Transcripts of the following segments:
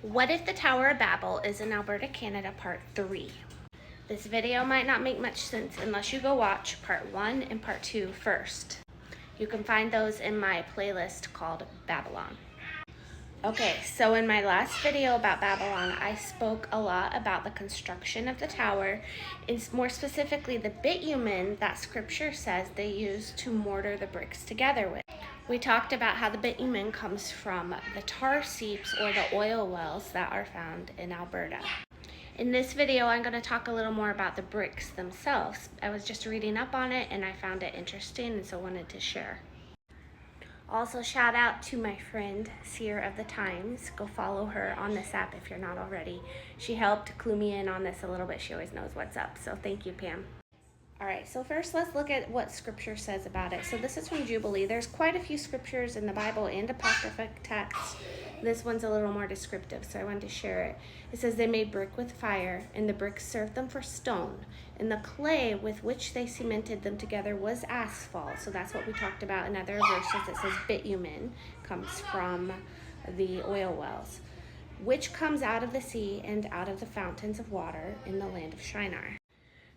What if the Tower of Babel is in Alberta, Canada, part 3? This video might not make much sense unless you go watch part 1 and part 2 first. You can find those in my playlist called Babylon. Okay, so in my last video about Babylon, I spoke a lot about the construction of the tower, and more specifically the bitumen that scripture says they used to mortar the bricks together with. We talked about how the bitumen comes from the tar seeps or the oil wells that are found in Alberta. In this video, I'm going to talk a little more about the bricks themselves. I was just reading up on it and I found it interesting, and so wanted to share. Also, shout out to my friend Seer of the Times. Go follow her on this app if you're not already. She helped clue me in on this a little bit. She always knows what's up, so thank you, Pam. All right, so first let's look at what scripture says about it. So this is from Jubilee. There's quite a few scriptures in the Bible and apocryphal texts. This one's a little more descriptive, so I wanted to share it. It says, they made brick with fire, and the bricks served them for stone, and the clay with which they cemented them together was asphalt. So that's what we talked about in other verses. It says bitumen comes from the oil wells, which comes out of the sea and out of the fountains of water in the land of Shinar.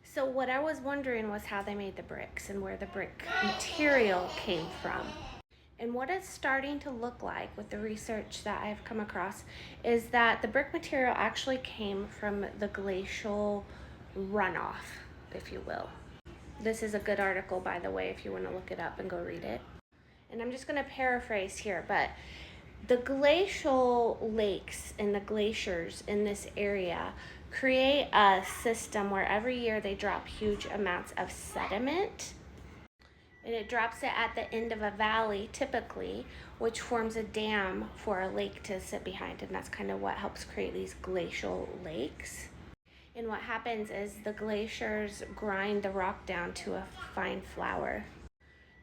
So what I was wondering was how they made the bricks and where the brick material came from. And what it's starting to look like with the research that I've come across is that the brick material actually came from the glacial runoff, if you will. This is a good article, by the way, if you want to look it up and go read it. And I'm just going to paraphrase here, but the glacial lakes and the glaciers in this area create a system where every year they drop huge amounts of sediment, and it drops it at the end of a valley typically, which forms a dam for a lake to sit behind, and that's kind of what helps create these glacial lakes. And what happens is the glaciers grind the rock down to a fine flour.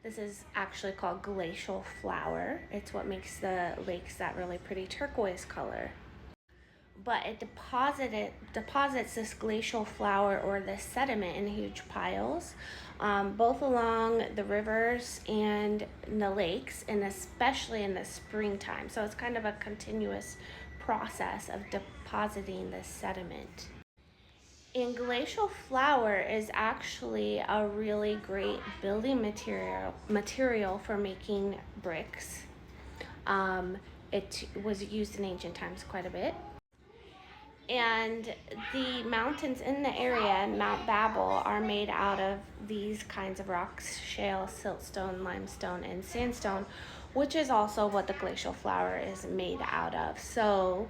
This is actually called glacial flour. It's what makes the lakes that really pretty turquoise color. But it deposits this glacial flour or this sediment in huge piles, both along the rivers and the lakes, and especially in the springtime. So it's kind of a continuous process of depositing this sediment. And glacial flour is actually a really great building material for making bricks. It was used in ancient times quite a bit. And the mountains in the area, Mount Babel, are made out of these kinds of rocks: shale, siltstone, limestone, and sandstone, which is also what the glacial flour is made out of. So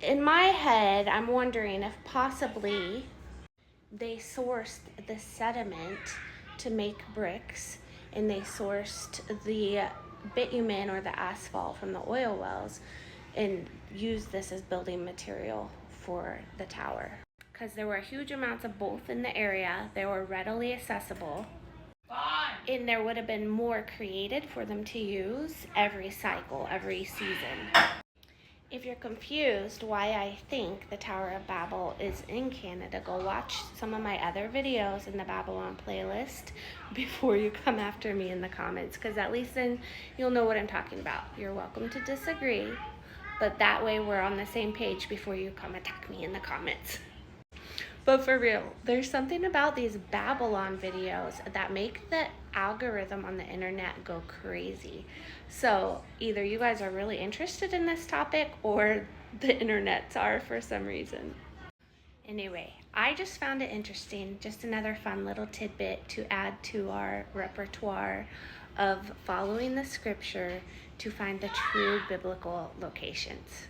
in my head, I'm wondering if possibly they sourced the sediment to make bricks, and they sourced the bitumen or the asphalt from the oil wells and used this as building material for the tower. Because there were huge amounts of both in the area, they were readily accessible, and there would have been more created for them to use every cycle, every season. If you're confused why I think the Tower of Babel is in Canada, go watch some of my other videos in the Babylon playlist before you come after me in the comments, because at least then you'll know what I'm talking about. You're welcome to disagree, but that way we're on the same page before you come attack me in the comments. But for real, there's something about these Babylon videos that make the algorithm on the internet go crazy. So either you guys are really interested in this topic or the internets are for some reason. Anyway, I just found it interesting. Just another fun little tidbit to add to our repertoire of following the scripture to find the true biblical locations.